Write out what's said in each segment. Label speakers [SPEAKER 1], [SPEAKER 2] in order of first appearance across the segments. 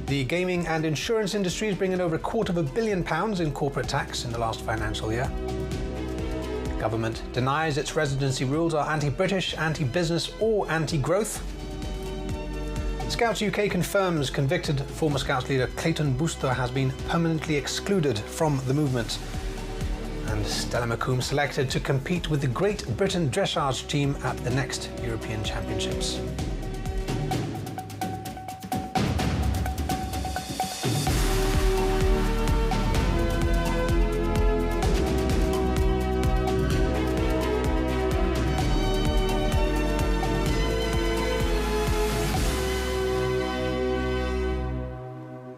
[SPEAKER 1] The gaming and insurance industries bring in over £250 million in corporate tax in the last financial year. The government denies its residency rules are anti-British, anti-business or anti-growth. Scouts UK confirms convicted former Scouts leader Clayton Booster has been permanently excluded from the movement. And Stella McComb selected to compete with the Great Britain dressage team at the next European Championships.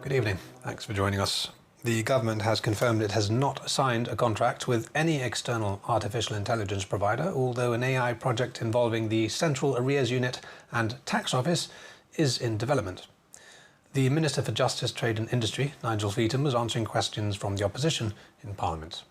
[SPEAKER 1] Good evening. Thanks for joining us. The government has confirmed it has not signed a contract with any external artificial intelligence provider, although an AI project involving the Central Arrears Unit and Tax Office is in development. The Minister for Justice, Trade and Industry, Nigel Feetham, was answering questions from the opposition in Parliament.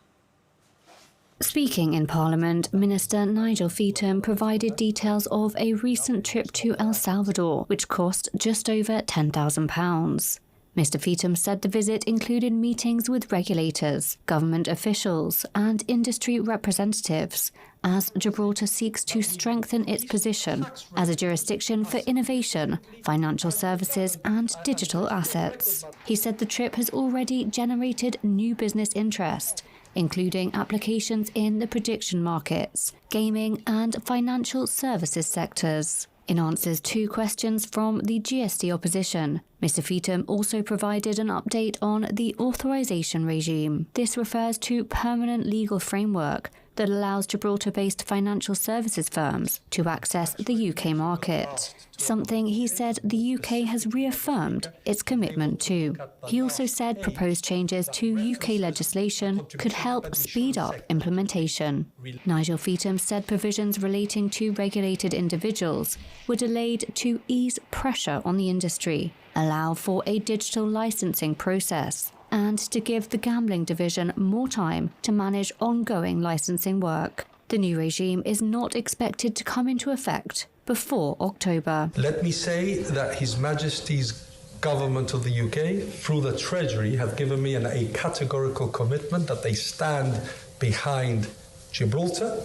[SPEAKER 2] Speaking in Parliament, Minister Nigel Feetham provided details of a recent trip to El Salvador, which cost just over £10,000. Mr Feetham said the visit included meetings with regulators, government officials and industry representatives as Gibraltar seeks to strengthen its position as a jurisdiction for innovation, financial services and digital assets. He said the trip has already generated new business interest, including applications in the prediction markets, gaming and financial services sectors. In answers to questions from the GST opposition, Mr Feetham also provided an update on the authorisation regime. This refers to permanent legal framework that allows Gibraltar-based financial services firms to access the UK market, something he said the UK has reaffirmed its commitment to. He also said proposed changes to UK legislation could help speed up implementation. Nigel Feetham said provisions relating to regulated individuals were delayed to ease pressure on the industry, allow for a digital licensing process, and to give the gambling division more time to manage ongoing licensing work. The new regime is not expected to come into effect before October.
[SPEAKER 3] Let me say that His Majesty's Government of the UK, through the Treasury, have given me a categorical commitment that they stand behind Gibraltar.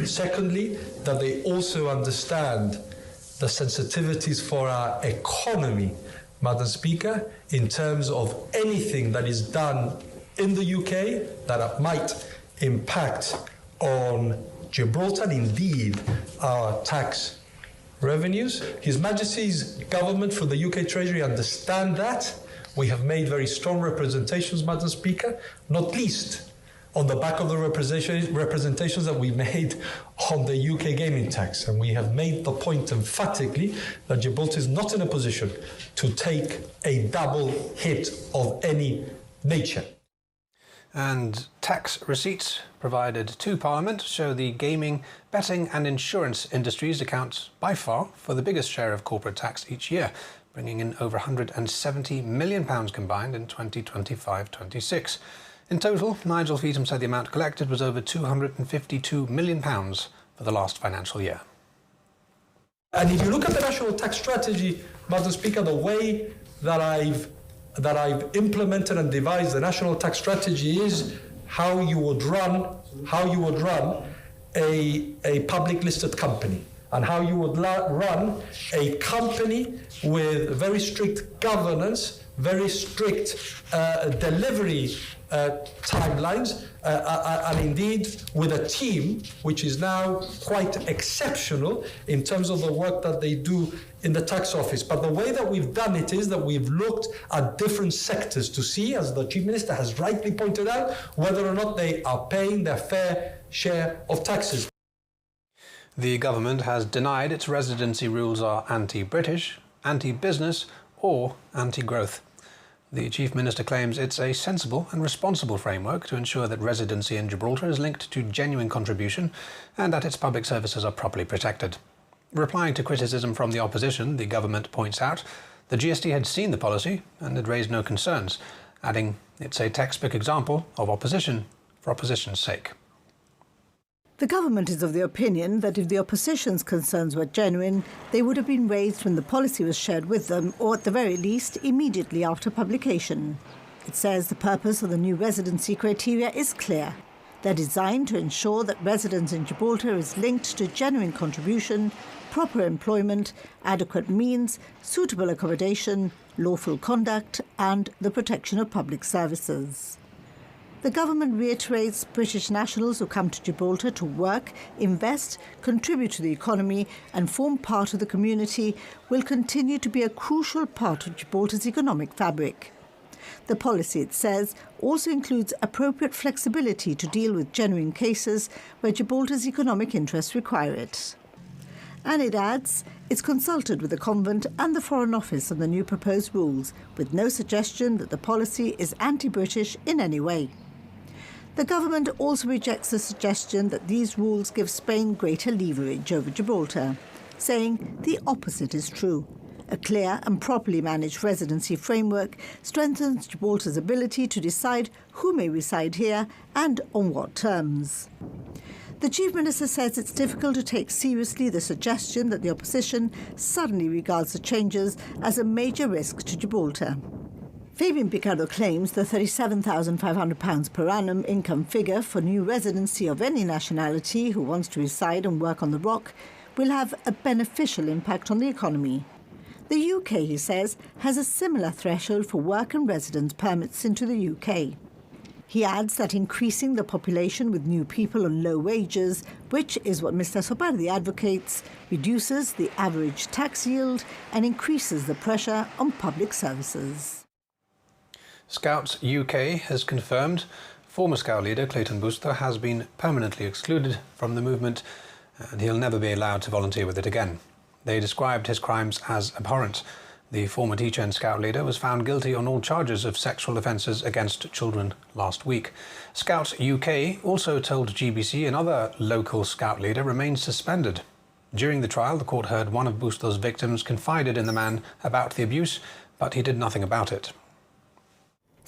[SPEAKER 3] Secondly, that they also understand the sensitivities for our economy, Madam Speaker, in terms of anything that is done in the UK that might impact on Gibraltar and indeed our tax revenues. His Majesty's Government through the UK Treasury understand that. We have made very strong representations, Madam Speaker, not least on the back of the representations that we made on the UK gaming tax. And we have made the point emphatically that Gibraltar is not in a position to take a double hit of any nature.
[SPEAKER 1] And tax receipts provided to Parliament show the gaming, betting and insurance industries account by far for the biggest share of corporate tax each year, bringing in over £170 million combined in 2025-26. In total, Nigel Feetham said the amount collected was over £252 million for the last financial year.
[SPEAKER 3] And if you look at the national tax strategy, Madam Speaker, the way that I've implemented and devised the national tax strategy is how you would run a public listed company, and how you would run a company with very strict governance, very strict delivery timelines, and indeed with a team which is now quite exceptional in terms of the work that they do in the tax office. But the way that we've done it is that we've looked at different sectors to see, as the Chief Minister has rightly pointed out, whether or not they are paying their fair share of taxes.
[SPEAKER 1] The government has denied its residency rules are anti-British, anti-business or anti-growth. The Chief Minister claims it's a sensible and responsible framework to ensure that residency in Gibraltar is linked to genuine contribution and that its public services are properly protected. Replying to criticism from the opposition, the government points out the GST had seen the policy and had raised no concerns, adding it's a textbook example of opposition for opposition's sake.
[SPEAKER 4] The government is of the opinion that if the opposition's concerns were genuine, they would have been raised when the policy was shared with them, or at the very least, immediately after publication. It says the purpose of the new residency criteria is clear. They're designed to ensure that residence in Gibraltar is linked to genuine contribution, proper employment, adequate means, suitable accommodation, lawful conduct, and the protection of public services. The government reiterates British nationals who come to Gibraltar to work, invest, contribute to the economy and form part of the community will continue to be a crucial part of Gibraltar's economic fabric. The policy, it says, also includes appropriate flexibility to deal with genuine cases where Gibraltar's economic interests require it. And it adds, it's consulted with the convent and the Foreign Office on the new proposed rules, with no suggestion that the policy is anti-British in any way. The government also rejects the suggestion that these rules give Spain greater leverage over Gibraltar, saying the opposite is true. A clear and properly managed residency framework strengthens Gibraltar's ability to decide who may reside here and on what terms. The Chief Minister says it's difficult to take seriously the suggestion that the opposition suddenly regards the changes as a major risk to Gibraltar. Fabian Picardo claims the £37,500 per annum income figure for new residency of any nationality who wants to reside and work on the Rock will have a beneficial impact on the economy. The UK, he says, has a similar threshold for work and residence permits into the UK. He adds that increasing the population with new people on low wages, which is what Mr Sopardi advocates, reduces the average tax yield and increases the pressure on public services.
[SPEAKER 1] Scouts UK has confirmed former Scout leader Clayton Busto has been permanently excluded from the movement and he'll never be allowed to volunteer with it again. They described his crimes as abhorrent. The former teacher and Scout leader was found guilty on all charges of sexual offences against children last week. Scouts UK also told GBC another local Scout leader remains suspended. During the trial, the court heard one of Busto's victims confided in the man about the abuse, but he did nothing about it.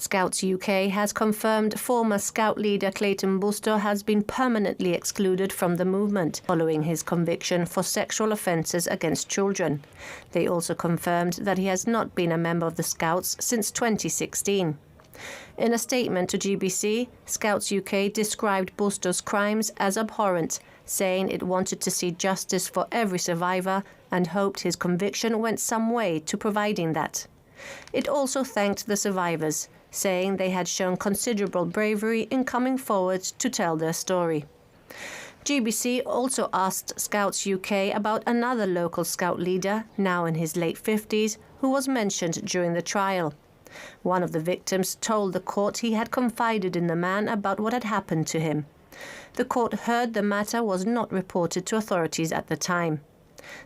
[SPEAKER 5] Scouts UK has confirmed former Scout leader Clayton Busto has been permanently excluded from the movement following his conviction for sexual offences against children. They also confirmed that he has not been a member of the Scouts since 2016. In a statement to GBC, Scouts UK described Busto's crimes as abhorrent, saying it wanted to see justice for every survivor and hoped his conviction went some way to providing that. It also thanked the survivors, saying they had shown considerable bravery in coming forward to tell their story. GBC also asked Scouts UK about another local Scout leader, now in his late 50s, who was mentioned during the trial. One of the victims told the court he had confided in the man about what had happened to him. The court heard the matter was not reported to authorities at the time.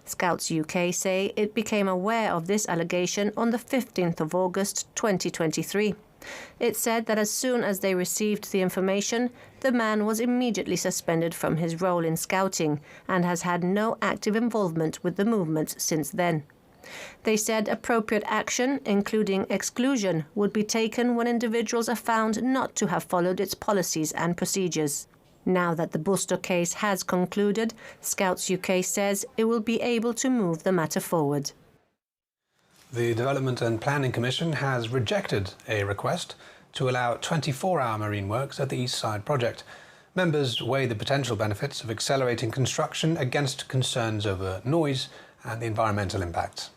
[SPEAKER 5] Scouts UK say it became aware of this allegation on the 15th of August 2023. It said that as soon as they received the information, the man was immediately suspended from his role in Scouting and has had no active involvement with the movement since then. They said appropriate action, including exclusion, would be taken when individuals are found not to have followed its policies and procedures. Now that the Busto case has concluded, Scouts UK says it will be able to move the matter forward.
[SPEAKER 1] The Development and Planning Commission has rejected a request to allow 24-hour marine works at the East Side project. Members weigh the potential benefits of accelerating construction against concerns over noise and the environmental impacts.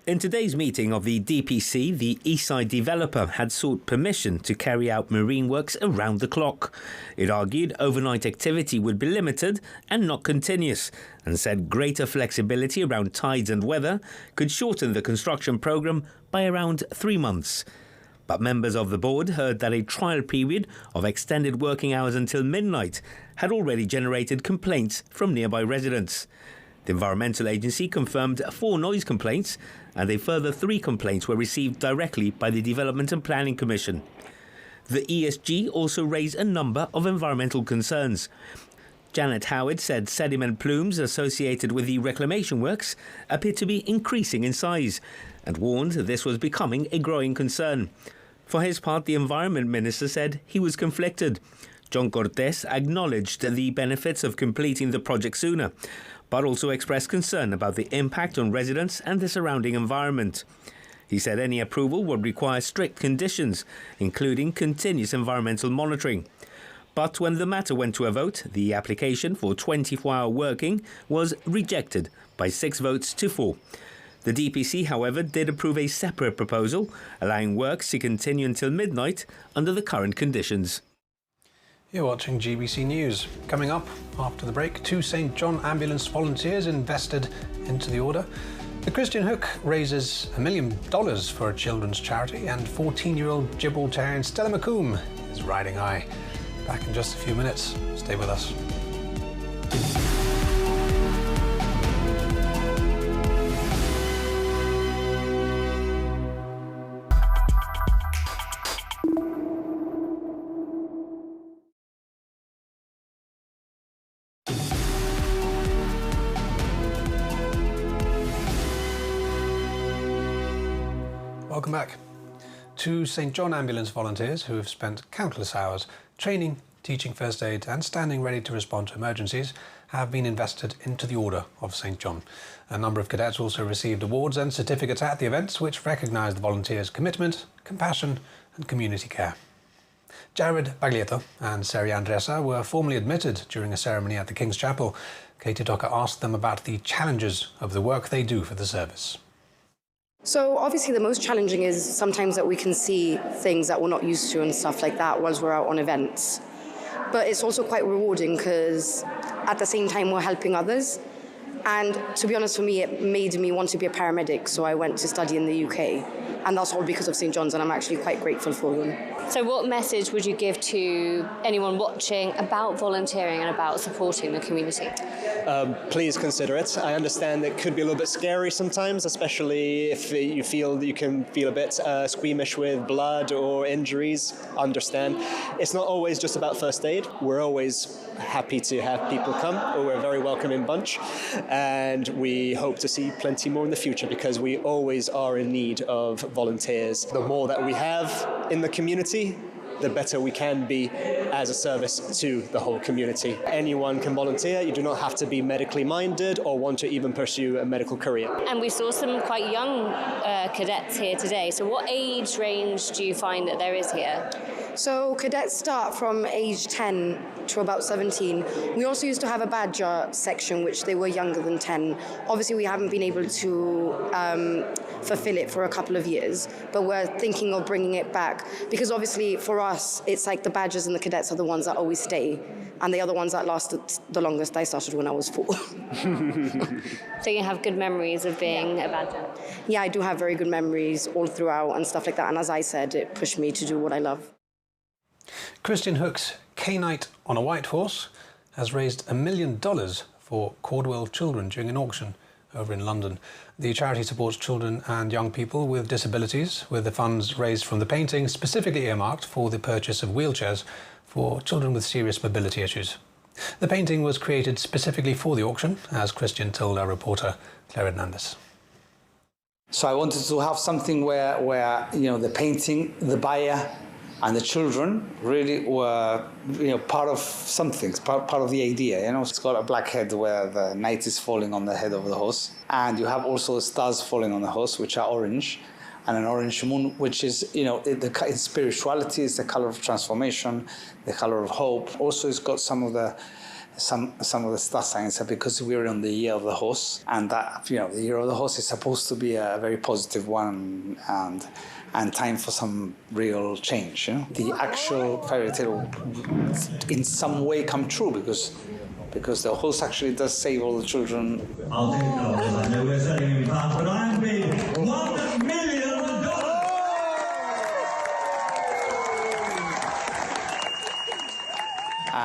[SPEAKER 6] In today's meeting of the DPC, the Eastside developer had sought permission to carry out marine works around the clock. It argued overnight activity would be limited and not continuous, and said greater flexibility around tides and weather could shorten the construction programme by around 3 months. But members of the board heard that a trial period of extended working hours until midnight had already generated complaints from nearby residents. The Environmental Agency confirmed 4 noise complaints, and a further 3 complaints were received directly by the Development and Planning Commission. The ESG also raised a number of environmental concerns. Janet Howard said sediment plumes associated with the reclamation works appeared to be increasing in size, and warned this was becoming a growing concern. For his part, the Environment Minister said he was conflicted. John Cortes acknowledged the benefits of completing the project sooner, but also expressed concern about the impact on residents and the surrounding environment. He said any approval would require strict conditions, including continuous environmental monitoring. But when the matter went to a vote, the application for 24-hour working was rejected by 6 votes to 4. The DPC, however, did approve a separate proposal, allowing works to continue until midnight under the current conditions.
[SPEAKER 1] You're watching GBC News. Coming up after the break, 2 St John ambulance volunteers invested into the order. The Christian Hook raises $1 million for a children's charity, and 14-year-old Gibraltarian Stella McComb is riding high. Back in just a few minutes. Stay with us. Welcome back. 2 St John ambulance volunteers who have spent countless hours training, teaching first aid and standing ready to respond to emergencies have been invested into the Order of St John. A number of cadets also received awards and certificates at the events which recognise the volunteers' commitment, compassion and community care. Jared Baglietto and Seri Andressa were formally admitted during a ceremony at the King's Chapel. Katie Docker asked them about the challenges of the work they do for the service.
[SPEAKER 7] So obviously the most challenging is sometimes that we can see things that we're not used to and stuff like that whilst we're out on events. But it's also quite rewarding because at the same time we're helping others. And to be honest, for me, it made me want to be a paramedic. So I went to study in the UK. And that's all because of St John's, and I'm actually quite grateful for them.
[SPEAKER 8] So what message would you give to anyone watching about volunteering and about supporting the community?
[SPEAKER 9] Please consider it. I understand it could be a little bit scary sometimes, especially if you feel that you can feel a bit squeamish with blood or injuries. Understand. It's not always just about first aid. We're always happy to have people come. We're a very welcoming bunch, and we hope to see plenty more in the future because we always are in need of volunteers. The more that we have in the community, the better we can be as a service to the whole community. Anyone can volunteer. You do not have to be medically minded or want to even pursue a medical career.
[SPEAKER 8] And we saw some quite young cadets here today. So what age range do you find that there is here?
[SPEAKER 7] So cadets start from age 10 to about 17. We also used to have a badger section, which they were younger than 10. Obviously, we haven't been able to fulfill it for a couple of years, but we're thinking of bringing it back because obviously for us, it's like the badgers and the cadets are the ones that always stay, and they are the ones that lasted the longest. I started when I was 4.
[SPEAKER 8] So you have good memories of being a badger?
[SPEAKER 7] Yeah, I do have very good memories all throughout and stuff like that. And as I said, it pushed me to do what I love.
[SPEAKER 1] Christian Hook's K-Knight on a White Horse has raised $1 million for Cordwell children during an auction over in London. The charity supports children and young people with disabilities, with the funds raised from the painting specifically earmarked for the purchase of wheelchairs for children with serious mobility issues. The painting was created specifically for the auction, as Christian told our reporter Claire Hernandez.
[SPEAKER 10] So I wanted to have something where the painting, the buyer and the children really were part of something, part of the idea. It's got a black head where the knight is falling on the head of the horse, and you have also stars falling on the horse, which are orange, and an orange moon, which is in spirituality is the color of transformation, the color of hope. Also, it's got some of the star signs because we're on the year of the horse, and that the year of the horse is supposed to be a very positive one and time for some real change. The actual fairy tale in some way come true because the horse actually does save all the children.
[SPEAKER 11] I'll take it off because I know we're selling him in pounds, but I'm being $1 million.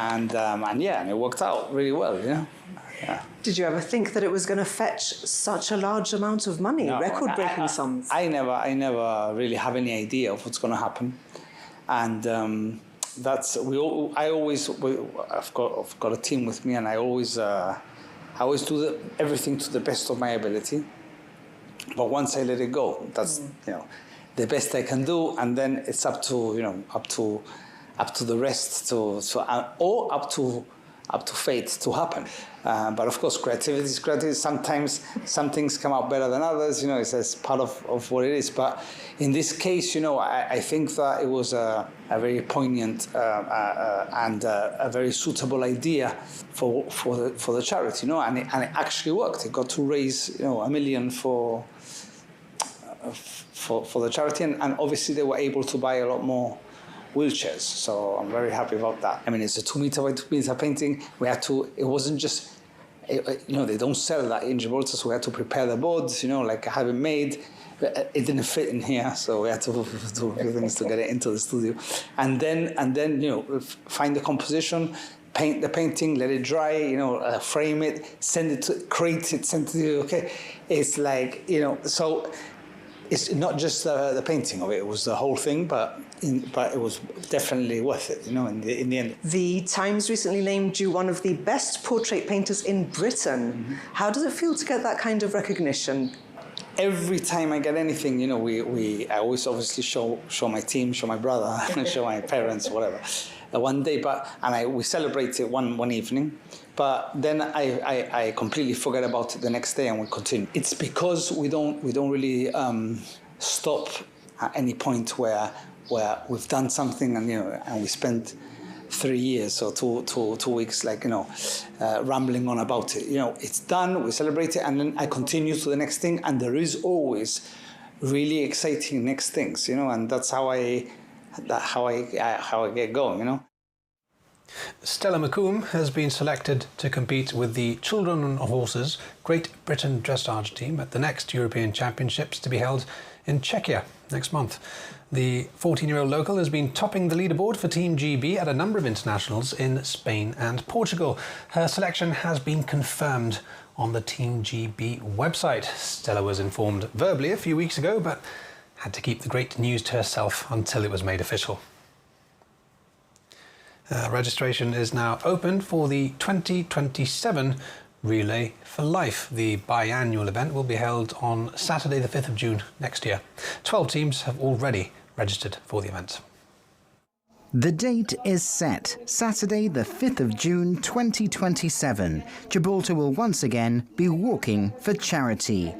[SPEAKER 10] And it worked out really well, Yeah.
[SPEAKER 12] Did you ever think that it was going to fetch such a large amount of money,
[SPEAKER 10] No,
[SPEAKER 12] record-breaking sums?
[SPEAKER 10] I never really have any idea of what's going to happen, and I've got a team with me, and I always do everything to the best of my ability. But once I let it go, that's the best I can do, and then it's up to up to the rest or up to fate to happen. But of course, creativity is creativity. Sometimes some things come out better than others. It's part of what it is. But in this case, I think that it was a very poignant and a very suitable idea for the charity. And it actually worked. It got to raise $1 million for the charity, and obviously they were able to buy a lot more wheelchairs, so I'm very happy about that. I mean, it's a 2 meter by 2 meter painting. It wasn't just, they don't sell that in Gibraltar, so we had to prepare the boards, have it made. It didn't fit in here, so we had to do a few things to get it into the studio. And then find the composition, paint the painting, let it dry, frame it, create it, send it to you, okay? It's like, so it's not just the painting of it, it was the whole thing, but it was definitely worth it, in the end.
[SPEAKER 12] The Times recently named you one of the best portrait painters in Britain. Mm-hmm. How does it feel to get that kind of recognition?
[SPEAKER 10] Every time I get anything, I always obviously show my team, show my brother, show my parents, whatever. One day, we celebrate it one evening, but then I completely forget about it the next day and we continue. It's because we don't really stop at any point where we've done something and we spent 3 years or two weeks rambling on about it. It's done, we celebrate it, and then I continue to the next thing, and there is always really exciting next things, and that's how I get going,
[SPEAKER 1] Stella McComb has been selected to compete with the Children of Horses Great Britain dressage team at the next European Championships to be held in Czechia next month. The 14-year-old local has been topping the leaderboard for Team GB at a number of internationals in Spain and Portugal. Her selection has been confirmed on the Team GB website. Stella was informed verbally a few weeks ago, but had to keep the great news to herself until it was made official. Registration is now open for the 2027 Relay for Life. The biannual event will be held on Saturday the 5th of June next year. 12 teams have already registered for the event.
[SPEAKER 13] The date is set, Saturday the 5th of June 2027. Gibraltar will once again be walking for charity.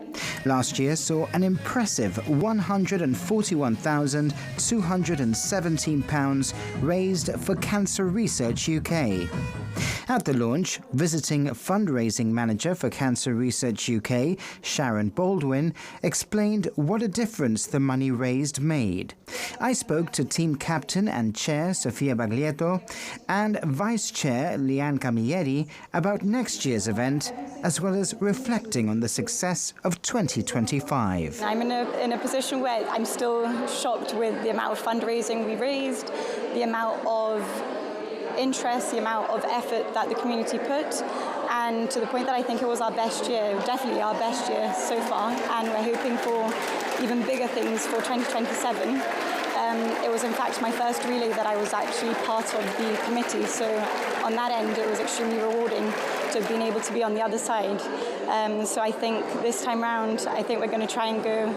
[SPEAKER 13] Last year saw an impressive £141,217 raised for Cancer Research UK. At the launch, visiting fundraising manager for Cancer Research UK, Sharon Baldwin, explained what a difference the money raised made. I spoke to team captain and chair Sofia Baglietto and vice chair Leanne Camilleri about next year's event, as well as reflecting on the success of 2025.
[SPEAKER 14] I'm in a position where I'm still shocked with the amount of fundraising we raised, the amount of interest, the amount of effort that the community put, and to the point that I think it was our best year, definitely our best year so far, and we're hoping for even bigger things for 2027. It was in fact my first relay that I was actually part of the committee, so on that end it was extremely rewarding to have been able to be on the other side. So I think this time round, I think we're going to try and go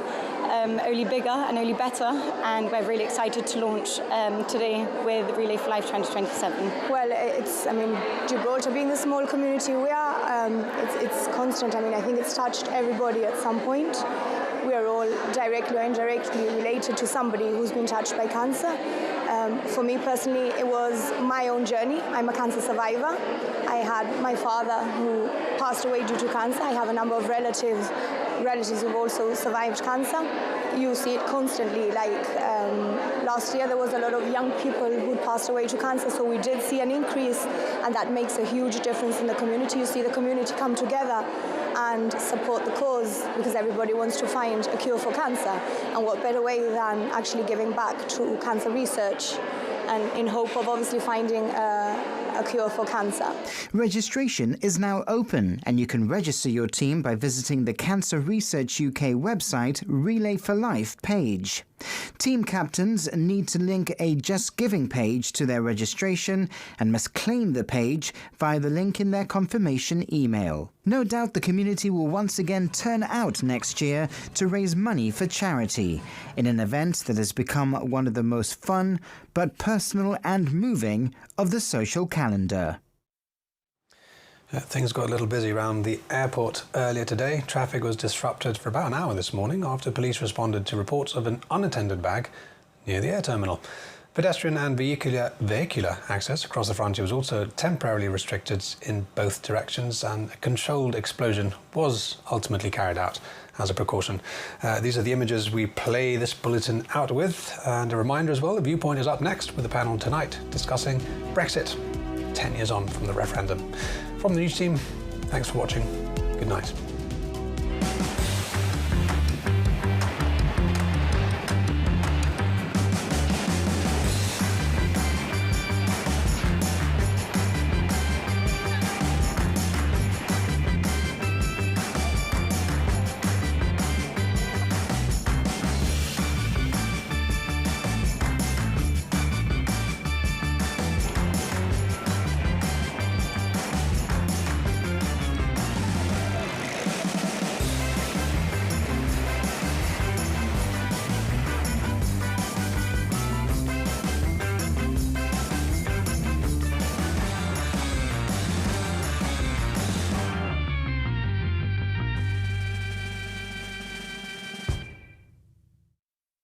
[SPEAKER 14] only bigger and only better, and we're really excited to launch today with Relay for Life 2027.
[SPEAKER 15] Well, Gibraltar being the small community we are, it's constant. I think it's touched everybody at some point. We are all directly or indirectly related to somebody who's been touched by cancer. For me personally, it was my own journey. I'm a cancer survivor. I had my father who passed away due to cancer. I have a number of relatives who've also survived cancer. You see it constantly, last year there was a lot of young people who passed away to cancer, so we did see an increase, and that makes a huge difference in the community. You see the community come together and support the cause because everybody wants to find a cure for cancer, and what better way than actually giving back to cancer research and in hope of obviously finding a cure for cancer.
[SPEAKER 13] Registration is now open, and you can register your team by visiting the Cancer Research UK website Relay for Life page. Team captains need to link a Just Giving page to their registration and must claim the page via the link in their confirmation email. No doubt the community will once again turn out next year to raise money for charity, in an event that has become one of the most fun but personal and moving of the social calendar.
[SPEAKER 1] Things got a little busy around the airport earlier today. Traffic was disrupted for about an hour this morning after police responded to reports of an unattended bag near the air terminal. Pedestrian and vehicular access across the frontier was also temporarily restricted in both directions, and a controlled explosion was ultimately carried out as a precaution. These are the images we play this bulletin out with, and a reminder as well, The Viewpoint is up next with a panel tonight discussing Brexit, 10 years on from the referendum. From the news team, thanks for watching. Good night.